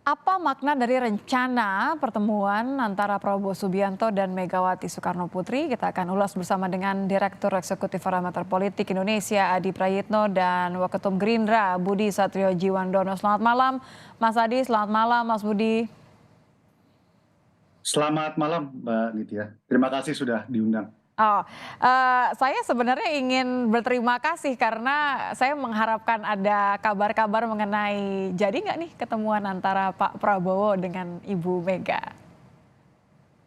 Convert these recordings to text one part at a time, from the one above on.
Apa makna dari rencana pertemuan antara Prabowo Subianto dan Megawati Soekarno Putri? Kita akan ulas bersama dengan Direktur Eksekutif Parameter Politik Indonesia Adi Prayitno dan Waketum Gerindra Budi Satrio Jiwandono. Selamat malam Mas Adi, selamat malam Mas Budi. Selamat malam, Mbak Nitya. Terima kasih sudah diundang. Oh, saya sebenarnya ingin berterima kasih karena saya mengharapkan ada kabar-kabar mengenai jadi nggak nih ketemuan antara Pak Prabowo dengan Ibu Mega.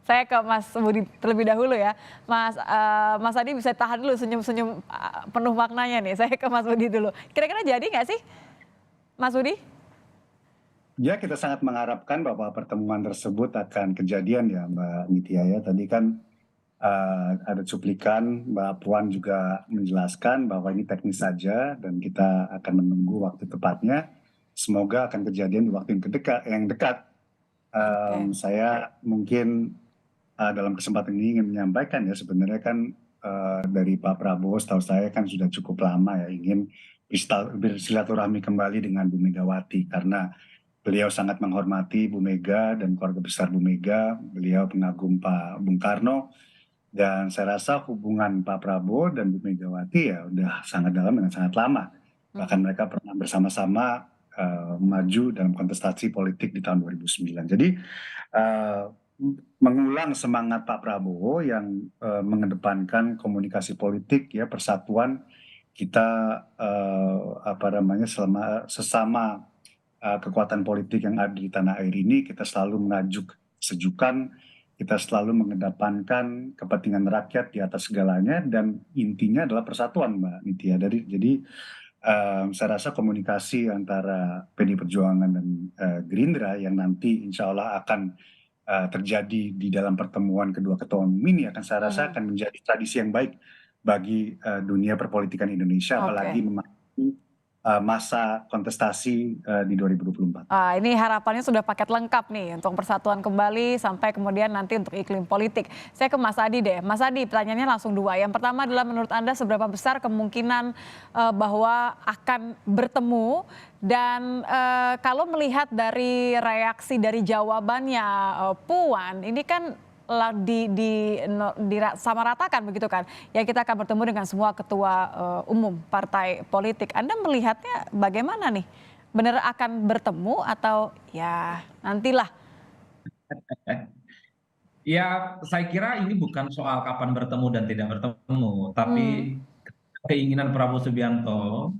Saya ke Mas Budi terlebih dahulu ya. Mas Adi bisa tahan dulu senyum-senyum penuh maknanya nih. Saya ke Mas Budi dulu. Kira-kira jadi nggak sih, Mas Budi? Ya, kita sangat mengharapkan bahwa pertemuan tersebut akan kejadian ya, Mbak Nitya ya. Tadi kan ada cuplikan, Mbak Puan juga menjelaskan bahwa ini teknis saja dan kita akan menunggu waktu tepatnya. Semoga akan kejadian di waktu yang dekat. Oke. Saya mungkin dalam kesempatan ini ingin menyampaikan ya sebenarnya kan dari Pak Prabowo setahu saya kan sudah cukup lama ya ingin bersilaturahmi kembali dengan Bu Megawati karena beliau sangat menghormati Bu Mega dan keluarga besar Bu Mega, beliau pengagum Pak Bung Karno, dan saya rasa hubungan Pak Prabowo dan Bu Megawati ya udah sangat dalam dan sangat lama. Bahkan Mhm. mereka pernah bersama-sama maju dalam kontestasi politik di tahun 2009. Jadi eh, mengulang semangat Pak Prabowo yang mengedepankan komunikasi politik ya persatuan kita apa namanya sesama kekuatan politik yang ada di tanah air ini kita selalu mengajuk sejukan, kita selalu mengedepankan kepentingan rakyat di atas segalanya dan intinya adalah persatuan Mbak Nitya. Jadi saya rasa komunikasi antara PD Perjuangan dan Gerindra yang nanti insya Allah akan terjadi di dalam pertemuan kedua ketua umum ini akan saya rasa Mhm. akan menjadi tradisi yang baik bagi dunia perpolitikan Indonesia, Oke. apalagi memasuki masa kontestasi di 2024. Ini harapannya sudah paket lengkap nih untuk persatuan kembali sampai kemudian nanti untuk iklim politik. Saya ke Mas Adi deh. Mas Adi, pertanyaannya langsung dua. Yang pertama adalah menurut Anda seberapa besar kemungkinan bahwa akan bertemu dan kalau melihat dari reaksi dari jawabannya Puan, ini kan disamaratakan begitu kan. Ya kita akan bertemu dengan semua ketua umum partai politik. Anda melihatnya bagaimana nih? Bener akan bertemu atau ya nantilah? Ya, saya kira ini bukan soal kapan bertemu dan tidak bertemu, tapi Mmm. keinginan Prabowo Subianto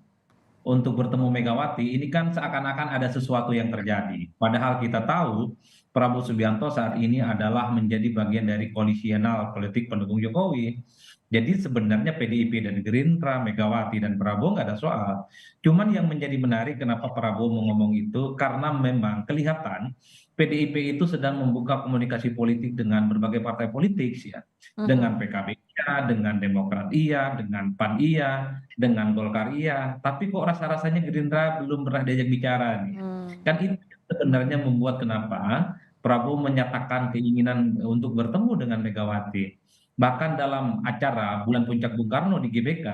untuk bertemu Megawati ini kan seakan-akan ada sesuatu yang terjadi. Padahal kita tahu Prabowo Subianto saat ini adalah menjadi bagian dari koalisional politik pendukung Jokowi. Jadi sebenarnya PDIP dan Gerindra, Megawati dan Prabowo nggak ada soal. Cuman yang menjadi menarik kenapa Prabowo mau ngomong itu karena memang kelihatan PDIP itu sedang membuka komunikasi politik dengan berbagai partai politik ya. Dengan Mhm. PKB iya, dengan Demokrat iya, dengan PAN iya, dengan Golkar iya, tapi kok rasa-rasanya Gerindra belum pernah diajak bicara nih. Mmm. Kan itu sebenarnya membuat kenapa Prabowo menyatakan keinginan untuk bertemu dengan Megawati. Bahkan dalam acara Bulan Puncak Bung Karno di GBK,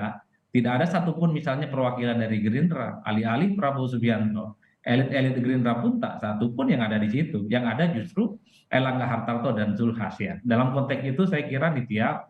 tidak ada satupun misalnya perwakilan dari Gerindra, alih-alih Prabowo Subianto. Elit-elit Gerindra pun tak satupun yang ada di situ. Yang ada justru Erlangga Hartarto dan Zulkifli Hasan. Dalam konteks itu saya kira Nitya,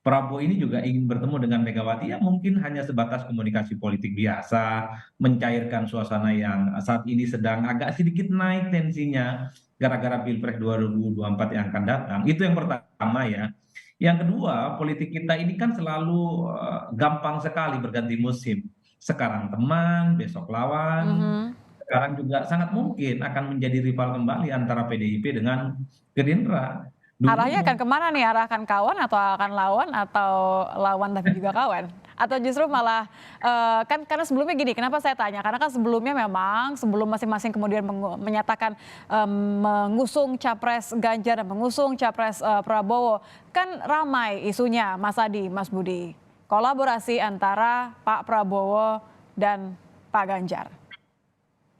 Prabowo ini juga ingin bertemu dengan Megawati yang mungkin hanya sebatas komunikasi politik biasa, mencairkan suasana yang saat ini sedang agak sedikit naik tensinya gara-gara Pilpres 2024 yang akan datang. Itu yang pertama ya. Yang kedua, politik kita ini kan selalu gampang sekali berganti musim. Sekarang teman, besok lawan, Mhm. sekarang juga sangat mungkin akan menjadi rival kembali antara PDIP dengan Gerindra. Arahnya akan Dulu kemana nih? Arah akan kawan atau akan lawan atau lawan tapi juga kawan? Atau justru malah, kan karena sebelumnya gini, kenapa saya tanya, karena kan sebelumnya memang sebelum masing-masing kemudian menyatakan, mengusung capres Ganjar dan mengusung capres, Prabowo, kan ramai isunya Mas Adi, Mas Budi, kolaborasi antara Pak Prabowo dan Pak Ganjar.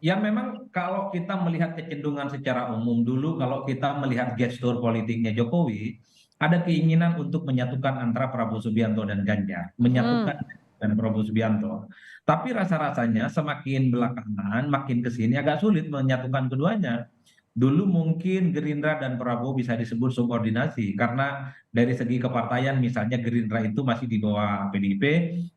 ya memang kalau kita melihat kecenderungan secara umum dulu, kalau kita melihat gestur politiknya Jokowi, ada keinginan untuk menyatukan antara Prabowo Subianto dan Ganjar. Mhm. Menyatukan dan Prabowo Subianto. Tapi rasa-rasanya semakin belakangan, makin ke sini agak sulit menyatukan keduanya. Dulu mungkin Gerindra dan Prabowo bisa disebut subordinasi karena dari segi kepartaian misalnya Gerindra itu masih di bawah PDIP,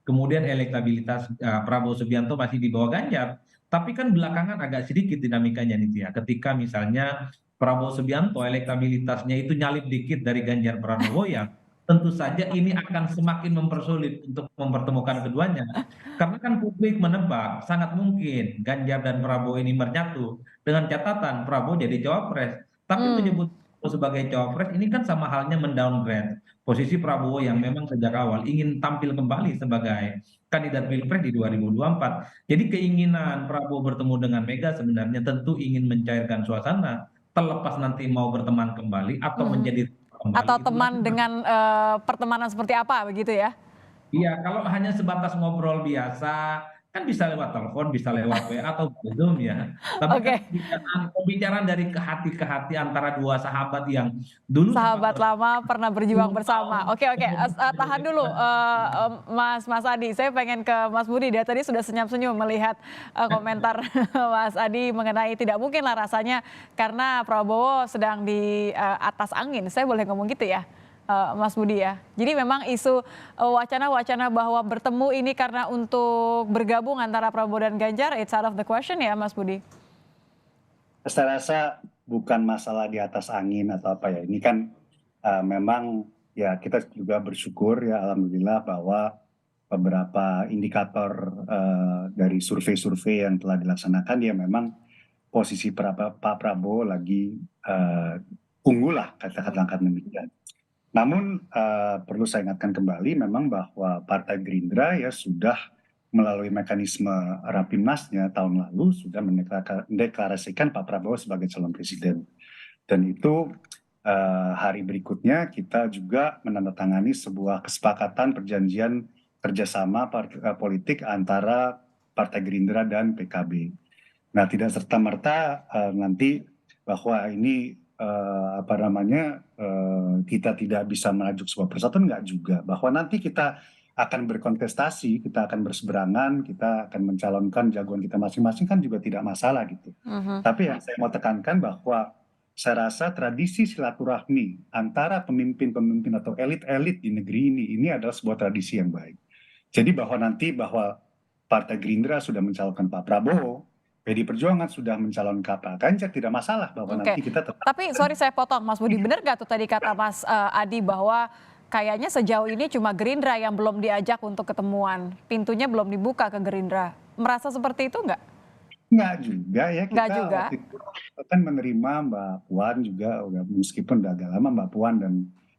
kemudian elektabilitas Prabowo Subianto masih di bawah Ganjar. Tapi kan belakangan agak sedikit dinamikanya nih ya. Ketika misalnya Prabowo Subianto elektabilitasnya itu nyalip dikit dari Ganjar Pranowo ya tentu saja ini akan semakin mempersulit untuk mempertemukan keduanya. Karena kan publik menebak sangat mungkin Ganjar dan Prabowo ini menyatu dengan catatan Prabowo jadi cawapres. Tapi Hmm. menyebut Prabowo sebagai cawapres ini kan sama halnya mendowngrade posisi Prabowo yang memang sejak awal ingin tampil kembali sebagai kandidat Pilpres di 2024. Jadi keinginan Prabowo bertemu dengan Mega sebenarnya tentu ingin mencairkan suasana, terlepas nanti mau berteman kembali atau Mhm. menjadi kembali Atau itu teman dengan pertemanan seperti apa begitu ya? iya, kalau hanya sebatas ngobrol biasa, kan bisa lewat telepon, bisa lewat WA atau Zoom ya. Tapi kan Oke. pembicaraan dari ke hati antara dua sahabat yang dulu sempat Sahabat lama pernah berjuang 10 tahun, bersama. Oke, oke, kemudian tahan dulu, Mas Adi. Saya pengen ke Mas Budi. Dia tadi sudah senyum-senyum melihat komentar Mas Adi mengenai tidak mungkin lah rasanya karena Prabowo sedang di atas angin. Saya boleh ngomong gitu ya, Mas Budi ya. Jadi memang isu wacana-wacana bahwa bertemu ini karena untuk bergabung antara Prabowo dan Ganjar, it's out of the question ya, Mas Budi. Saya rasa bukan masalah di atas angin atau apa ya. Ini kan memang ya kita juga bersyukur ya alhamdulillah bahwa beberapa indikator dari survei-survei yang telah dilaksanakan ya memang posisi Pak Prabowo lagi unggul lah katakan demikian. Namun perlu saya ingatkan kembali memang bahwa Partai Gerindra ya sudah melalui mekanisme Rapimnasnya tahun lalu sudah mendeklarasikan Pak Prabowo sebagai calon presiden. Dan itu hari berikutnya kita juga menandatangani sebuah kesepakatan perjanjian kerjasama politik antara Partai Gerindra dan PKB. Nah, tidak serta-merta nanti bahwa ini kita tidak bisa merajuk sebuah persatuan, enggak juga. Bahwa nanti kita akan berkontestasi, kita akan berseberangan, kita akan mencalonkan jagoan kita masing-masing kan juga tidak masalah gitu. Tapi yang saya mau tekankan bahwa saya rasa tradisi silaturahmi antara pemimpin-pemimpin atau elit-elit di negeri ini adalah sebuah tradisi yang baik. Jadi bahwa Partai Gerindra sudah mencalonkan Pak Prabowo, PD Perjuangan sudah mencalonkan Pak Ganjar, tidak masalah bahwa Oke, nanti kita tetap. tapi sorry saya potong Mas Budi, benar gak tuh tadi kata Mas Adi bahwa kayaknya sejauh ini cuma Gerindra yang belum diajak untuk ketemuan, pintunya belum dibuka ke Gerindra. Merasa seperti itu nggak? Nggak juga ya, Nggak kita juga. waktu itu kan menerima Mbak Puan juga, meskipun udah agak lama Mbak Puan dan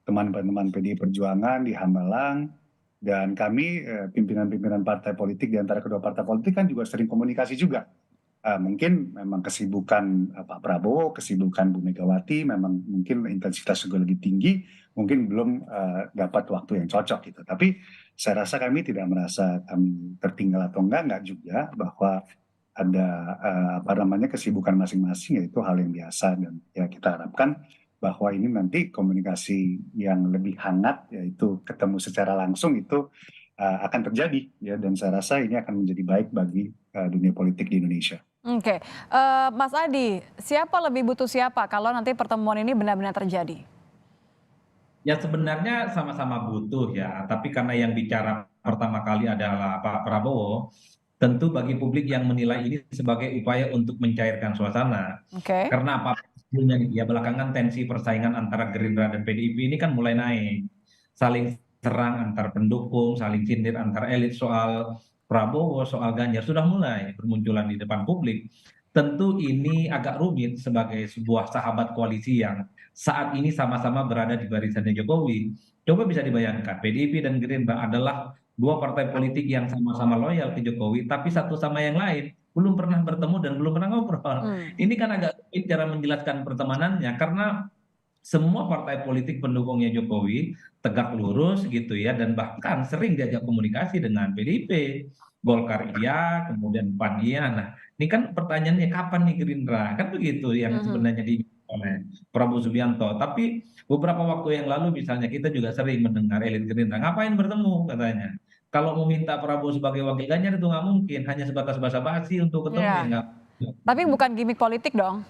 teman-teman PDI Perjuangan di Hambalang, dan kami pimpinan-pimpinan partai politik di antara kedua partai politik kan juga sering komunikasi juga. Mungkin memang kesibukan Pak Prabowo, kesibukan Bu Megawati, memang mungkin intensitas juga lebih tinggi, mungkin belum dapat waktu yang cocok gitu. Tapi saya rasa kami tidak merasa kami tertinggal atau enggak juga, bahwa ada kesibukan masing-masing, yaitu hal yang biasa, dan ya kita harapkan bahwa ini nanti komunikasi yang lebih hangat, yaitu ketemu secara langsung itu akan terjadi ya, dan saya rasa ini akan menjadi baik bagi dunia politik di Indonesia. Oke, Mas Adi, siapa lebih butuh siapa kalau nanti pertemuan ini benar-benar terjadi? Ya sebenarnya sama-sama butuh ya, tapi karena yang bicara pertama kali adalah Pak Prabowo, tentu bagi publik yang menilai ini sebagai upaya untuk mencairkan suasana. Oke. Karena apa sebetulnya nih, ya belakangan tensi persaingan antara Gerindra dan PDIP ini kan mulai naik. Saling serang antar pendukung, saling sindir antar elit soal Prabowo, soal Ganjar sudah mulai bermunculan di depan publik. Tentu ini agak rumit sebagai sebuah sahabat koalisi yang saat ini sama-sama berada di barisannya Jokowi. Coba bisa dibayangkan, PDIP dan Gerindra adalah dua partai politik yang sama-sama loyal ke Jokowi, tapi satu sama yang lain belum pernah bertemu dan belum pernah ngobrol. Ini kan agak sulit cara menjelaskan pertemanannya, karena semua partai politik pendukungnya Jokowi tegak lurus gitu ya, dan bahkan sering diajak komunikasi dengan PDIP, Golkar iya, kemudian PAN iya. Nah, ini kan pertanyaannya kapan nih Gerindra? Kan begitu yang sebenarnya di oleh Prabowo Subianto. Tapi beberapa waktu yang lalu misalnya kita juga sering mendengar elit Gerindra, ngapain bertemu katanya. Kalau meminta Prabowo sebagai wakil Ganjar itu nggak mungkin, hanya sebatas basa-basi untuk ketemu ya Iya. nggak. Tapi bukan gimmick politik dong.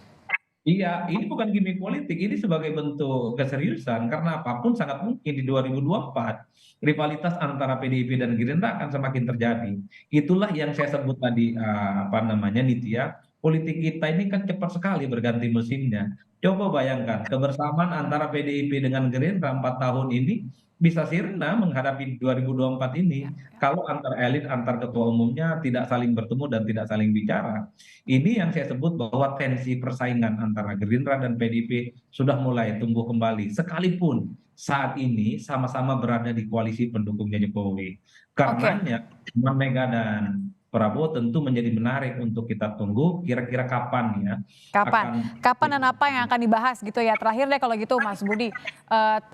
Iya, ini bukan gimmick politik, ini sebagai bentuk keseriusan karena apapun sangat mungkin di 2024 rivalitas antara PDIP dan Gerindra akan semakin terjadi. Itulah yang saya sebut tadi apa namanya Nitya, politik kita ini kan cepat sekali berganti musimnya. Coba bayangkan kebersamaan antara PDIP dengan Gerindra 4 tahun ini bisa sirna menghadapi 2024 Ya, ini ya. kalau antar elit, antar ketua umumnya tidak saling bertemu dan tidak saling bicara. Ini yang saya sebut bahwa tensi persaingan antara Gerindra dan PDIP sudah mulai tumbuh kembali. Sekalipun saat ini sama-sama berada di koalisi pendukungnya Jokowi. Oke. Karenanya, Mega dan Prabowo tentu menjadi menarik untuk kita tunggu kira-kira kapan ya Kapan? akan. Kapan dan apa yang akan dibahas gitu ya? Terakhir deh kalau gitu Mas Budi.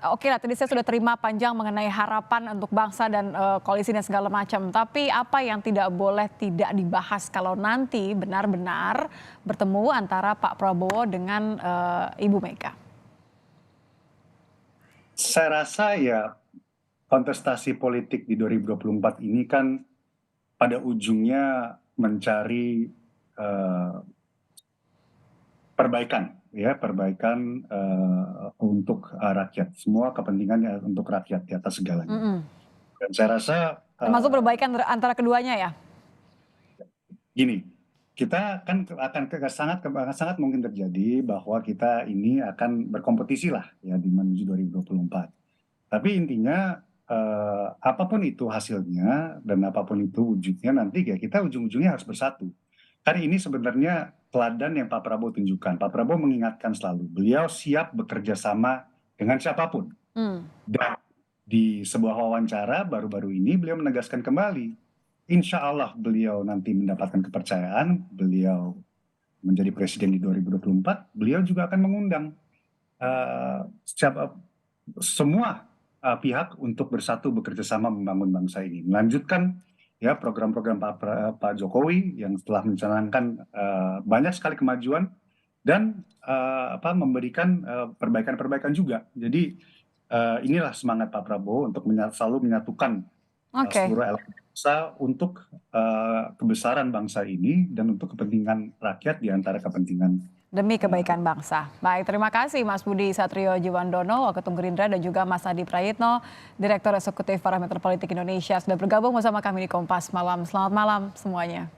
Oke lah tadi saya sudah terima panjang mengenai harapan untuk bangsa dan koalisi dan segala macam. Tapi apa yang tidak boleh tidak dibahas kalau nanti benar-benar bertemu antara Pak Prabowo dengan Ibu Mega? Saya rasa ya kontestasi politik di 2024 ini kan pada ujungnya mencari perbaikan untuk rakyat. Semua kepentingannya untuk rakyat di atas segalanya. Mm-mm. Dan saya rasa Termasuk perbaikan antara keduanya ya? gini, kita kan sangat mungkin terjadi bahwa kita ini akan berkompetisi lah ya di menuju 2024. Tapi intinya apapun itu hasilnya dan apapun itu wujudnya nanti ya kita ujung-ujungnya harus bersatu. Kan ini sebenarnya teladan yang Pak Prabowo tunjukkan. Pak Prabowo mengingatkan selalu beliau siap bekerja sama dengan siapapun. Dan di sebuah wawancara baru-baru ini beliau menegaskan kembali, insya Allah beliau nanti mendapatkan kepercayaan, beliau menjadi presiden di 2024, beliau juga akan mengundang semua pihak untuk bersatu bekerja sama membangun bangsa ini. Melanjutkan ya program-program Pak Jokowi yang telah mencanangkan banyak sekali kemajuan dan memberikan perbaikan-perbaikan juga. Jadi inilah semangat Pak Prabowo untuk selalu menyatukan seluruh elemen bangsa untuk kebesaran bangsa ini dan untuk kepentingan rakyat di antara kepentingan Demi kebaikan bangsa. Baik, terima kasih Mas Budi Satrio Jiwandono, Waketum Gerindra, dan juga Mas Adi Prayitno, Direktur Eksekutif Parameter Politik Indonesia, sudah bergabung bersama kami di Kompas Malam. Selamat malam semuanya.